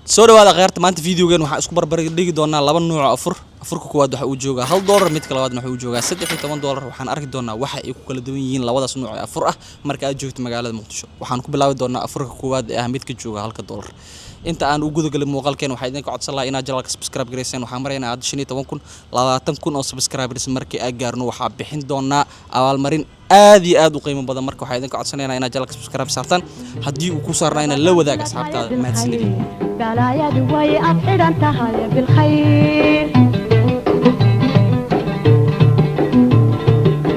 soo dhawaada qaybta maanta videogan waxa isku barbar dhigi doonaa laba nooc afurka koowaad waxa uu joogaa $1 midka labaadna waxa uu joogaa $13 waxaan arki doonaa waxa ay ku kala duwan yihiin labadaas nooc ee afur ah marka aad joogto magaalada Muqdisho waxaan ku bilaabi doonaa afurka koowaad ee ah midka jooga $1 inta aan u gudo galin muuqaalkeen waxa idin ka codsan lahaa inaad channelka subscribe gareysaan waxaan maraynaa 15,000 oo subscribers markii aan gaarno waxa bixin doonaa abaalmarin aad iyo aad u qiimo badan marka waxa idin ka codsanaynaa inaad channelka subscribe saartaan haddii uu ku saarnayna la wadaag asxaabtaada mahadsanidin بلايا وي أفعل انتهى بالخير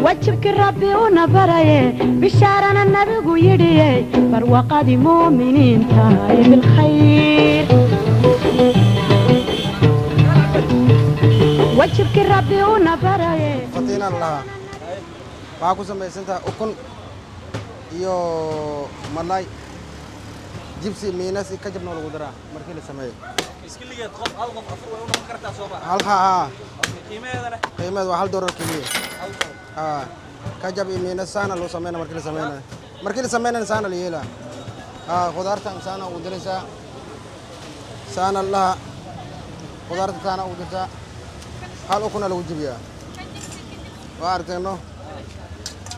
وجهك ربي ونبري بشارنا النبي يدي فروقة مؤمنين تهاي بالخير وجهك ربي ونبري فتينا الله باكو سميسنتا أكون يو ملاي جبسي ميناس كجبنا الغدرة مركي لسماي. إسكلية خف ألقف أفر ولا مكرتها صوبا. هالها. قيمة هذا. قيمة $1 كيلو. كجب ميناس سانا لو سمينا مركي لسمينا. مركي لسمينا إنسان اللي يلا. خضارة إنسان ودرسة. سانا الله. خضارة سانا ودرسة. هل أكون له جبيا. وارتينه.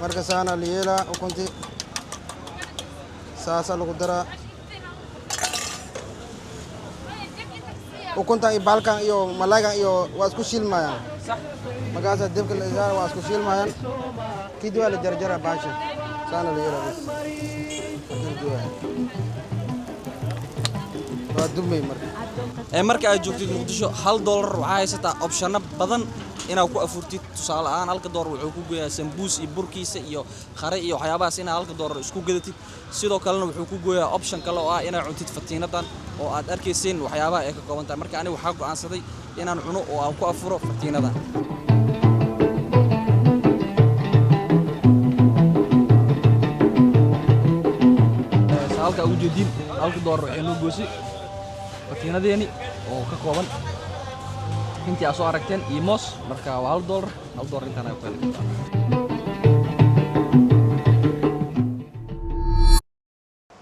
مركي سانا اللي يلا وكنتي. ساسا الغدرة. وكنت بالكان يو ملاك يو واسكو شيل مايان صح مقاسة دبك الإزار واسكو شيل مايان كيدوا لجرجرة باشا سانا ليرا بس كيدوا ودمي marka aad joogtid Muqdisho $1 waxa haysataa option badan inaad ku afurtid tusaale ahaan $1 wuxuu ku gooyaa sambuus iyo burkiisa iyo qare iyo waxyaabahaas inaad $1 isku gadatid sidoo kalena wuxuu ku gooyaa option kale oo ah inaad cuntid fatiinadan oo aad arkayseen waxyaabaha ay ka kooban tahay marka aniga waxa go'aansaday inaan cuno oo aan ku afuro fatiinadan halka ugu jeedin $1 waxay noo goosi fatiinadeeni oo ka kooban intii aad soo aragteen iyo moos marka waa $1 intaan ay ku heli kartaa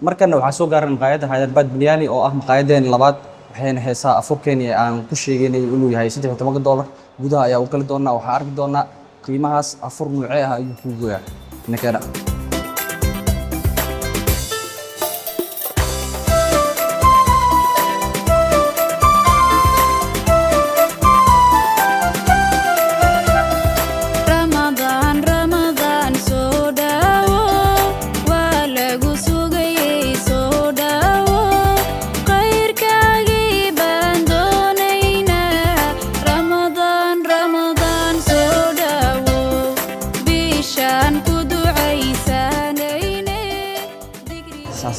markana waxaa soo gaaran maqaayadda Hyderabad Biryani oo ah maqaayaddeen labaad waxayna heesaa afurkeeni aan ku sheegaynay inuu yahay $13 gudaha ayaa u kala doonaa waxaa arki doonaa qiimahaas afur nuucee ah ayuu ku gooyaa nakada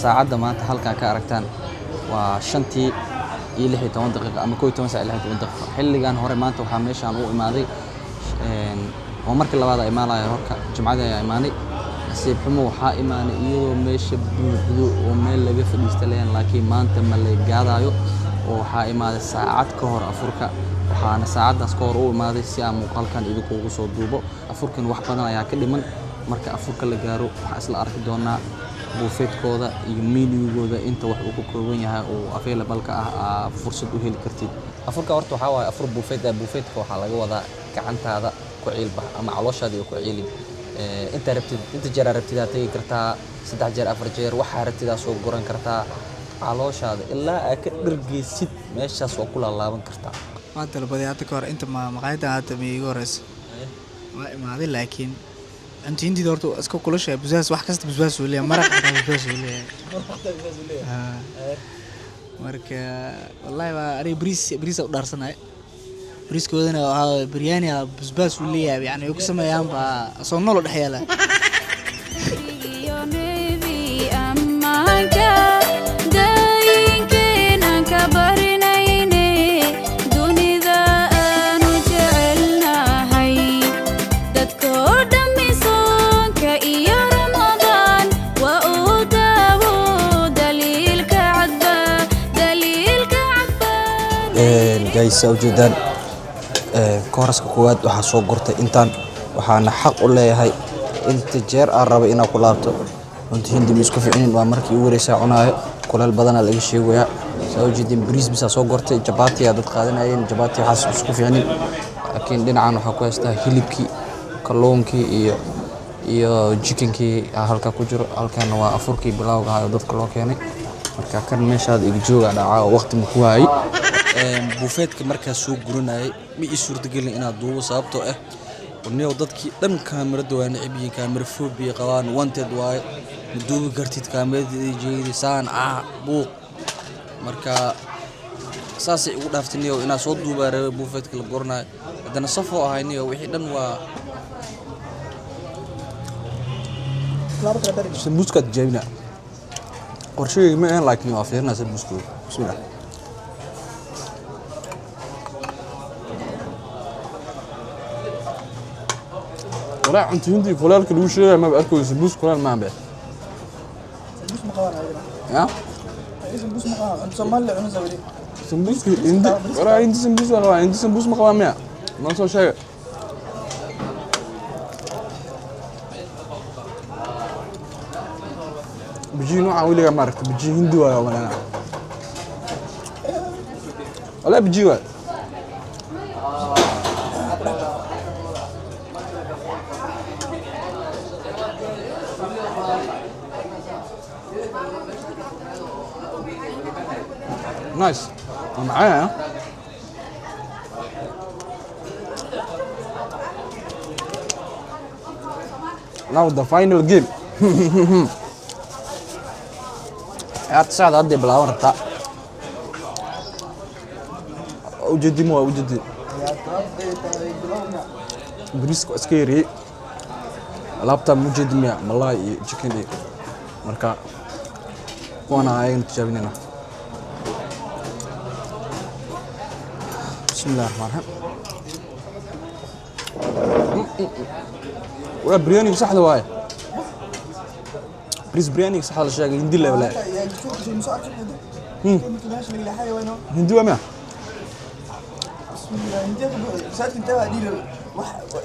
saacada maanta halka ka aragtaan waa 5:16 daqiiqo ama 11:16 daqiiqo xilligan hore maanta waxa meeshan u imaaday oo markii labaad ay imaanayeen horka jumcada ay imaanay nasiib xumo waxa imaanay iyadoo meesha buuxdo oo meel laga fadhiistaleen laakiin maanta ma la gaadayo oo waxa imaaday saacad ka hor afurka waxaana saacadaas ka hor u imaaday si aan muuqaalkan idinku soo duubo afurkan wax badan ayaa ka dhiman marka afurka la gaaro waxa isla arki doonaa buufeedkooda iyo menugooda inta wax uu ku kooban yahay oo available ka ah fursad u heli kartid afurka horta waxa waaye afur buufeedka waxa laga wadaa gacantaada ku ciilbax ama calooshaada ku ciilin inta rabtid inta jeer rabtid aad tagi kartaa 3 jeer 4 jeer waxa rabtid aad soo goran kartaa calooshaada ilaa aad ka dhargeysid meeshaas oo ku laalaaban kartaa maanta labadii hada ka hor inta maqaayadda hada miiga horeys ma imaaday laakiin أنت عندي دورتو أسكو كلش بزاز واحد كست بزاز ولا مرق بزاز ولا مرق والله أنا بريس أقدر صنع بريس كودنا برياني بزاز ولا يعني يقسم أيام فصنع له الحياة جايس وجدان كورسك كواد waxaa soo gortay intaan waxaana xaq u leeyahay inta jeer aan rabo inaan ku laabto runtii hindi isku fiicin waa markii ugu wareysa cunaayo kulal badan laga sheegayaa سأوجد بريز بس أصوغرت جباتي هذا قادنا أين جباتي حاسس بسكوف يعني لكن دين عنه حكوا يسته هيلبكي كلونكي iyo chickenkii halka ku jiro halkan waa afurkii bilowga ah dadka loo keenay marka kan meeshaad iga jooga dhacaa waqti ma ku waayay buufeedka markaa soo guranayay ma ii suurtagelin inaad duubo sababtoo ah wadniyow dadkii dhan kaamirada waa necab yihiin kaamira phobia qabaan wanted waaye ma duubi kartid kaamirada jeedi saan buuq marka saasay ugu dhaaftiniyow inaad soo duubaa rabay buufeedka la goranayo haddana safoo ahayniyo wixii dhan waa سمبوسكا جايبنا قرشي ما لايك ني افيرنا سمبوسكا بسم الله ولا انت هندي فلان كل شيء ما باكل سمبوس فلان ما به سمبوس مقوان يا سمبوس مقوان انت صمال لي زودي سمبوس هندي ولا عندي سمبوس ولا عندي سمبوس مقوان ما سو شيء بيجي نوع ولا مارك بيجي هندي ولا انا ولا بيجي ولا نايس معايا now the final game ساعد هدي بلاون ربطا وجدي مو وجدي بريسكو اسكيري لابتا موجد ميا ملاي جيكندي مركا وانا هاي نتجابينينا بسم الله الرحمن الرحيم ولا برياني بصحة واي بريس برياني صح ولا شيء هندي لا ولا هندي وما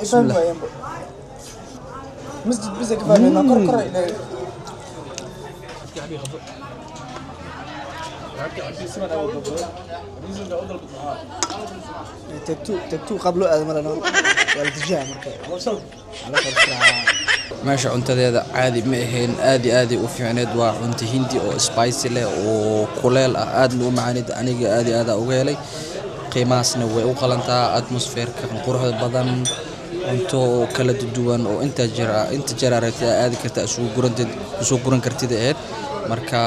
بسم الله مسجد بزك فانا قرقر الى تكتو قبل مرنا والتجاه مركب ماشي cuntadeeda caadi ma ahayn aadi u fiicneed waa cunto hindi oo spicy leh oo kuleel ah aad loo macaanid aniga aad uga helay qiimaasna way u qalantaa atmosphere-ka quruxda badan cunto kala duwan oo inta jaraartay aad karta soo guran kartid aad marka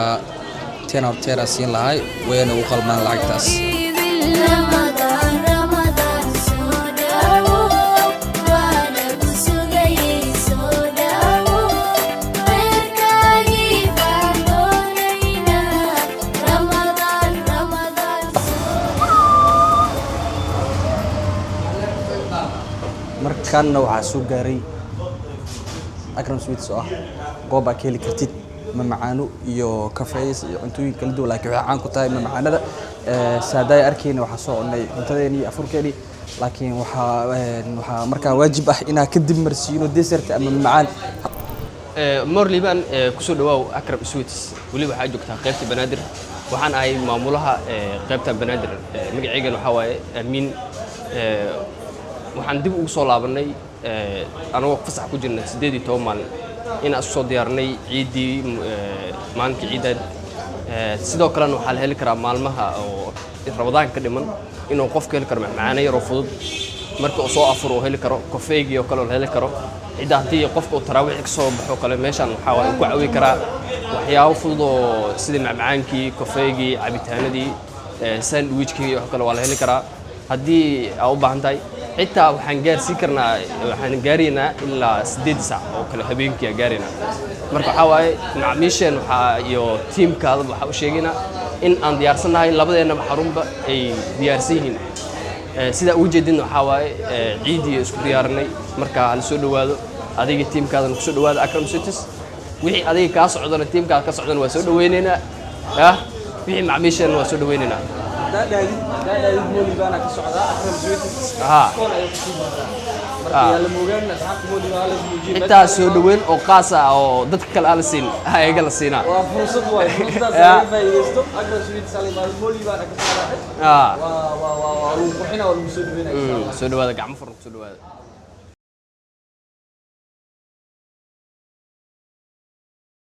teena siin lahay wayna u qalmaan lacagtaas markaan waxa soo gaaray Akram Sweets oo goob aad heli kartid macmacaano iyo kafees iyo cuntooyin kala duwan laakiin waxa caan ku tahay macmacaanada saaday arkayna waxa soo cunay cuntadeeni afurkeeni laakiin waxa markaa waajib ah inaa ka dib marsiino dessert ama macmacaan morliban ku soo dhawaaw Akram Sweets wali waxa joogtaa qaybta banaadir waxaan ahay maamulaha qaybta banaadir magaceegan waxa waaye Amiin waxaan dib ugu soo laabanay anagoo fasax ku jirnay 18 maalin in aan soo diyaarnay ciidii maalintii ciidaad sidoo kale waxaa la heli karaa maalmaha oo Ramadaan ka dhiman inuu qofka heli karo macmacaano yar oo fudud marka uu soo afuro heli karo kafeegi oo kale heli karo ciidaantii qofka uu taraawiix ka soo baxo kale meeshan waxa uu ku caawin karaa waxyaabo fudud oo sida macmacaankii kafeegi cabitaanadii sandwichkii oo kale waa la heli karaa haddii aad u baahan tahay xitaa waxaan gaaraynaa ilaa 8 saac oo kale habeenkii gaaraynaa marka waxa waaye macmiisheen iyo tiimkaada waxa u sheegaynaa in aan diyaarsanahay labadeena xarunba ay diyaarsan yihiin sida ugu jeedin waxa waaye ciidii isku diyaarinay marka hal soo dhawaado adiga tiimkaada ku soo dhawaado Akram Sweets wixii adiga ka socdana tiimkaada ka socdana waa soo dhaweyneynaa wixii macmiisheen waa soo dhaweyneynaa دادي مولي بانا كسعودة أكرم سويتس ها كون أيوة كسيبها مركي يلا موجان أصحاب مولي بانا لازم intaa soo dhaweyn oo qaas ah oo dadka kale aan la siin ayaga la siinaa وفرصة واي فرصة سالي فايستو أكرم سويتس سالي مولي بانا كسعودة aa وحنا والمسؤول بينا soo dhawaada gacmo furan soo dhawaada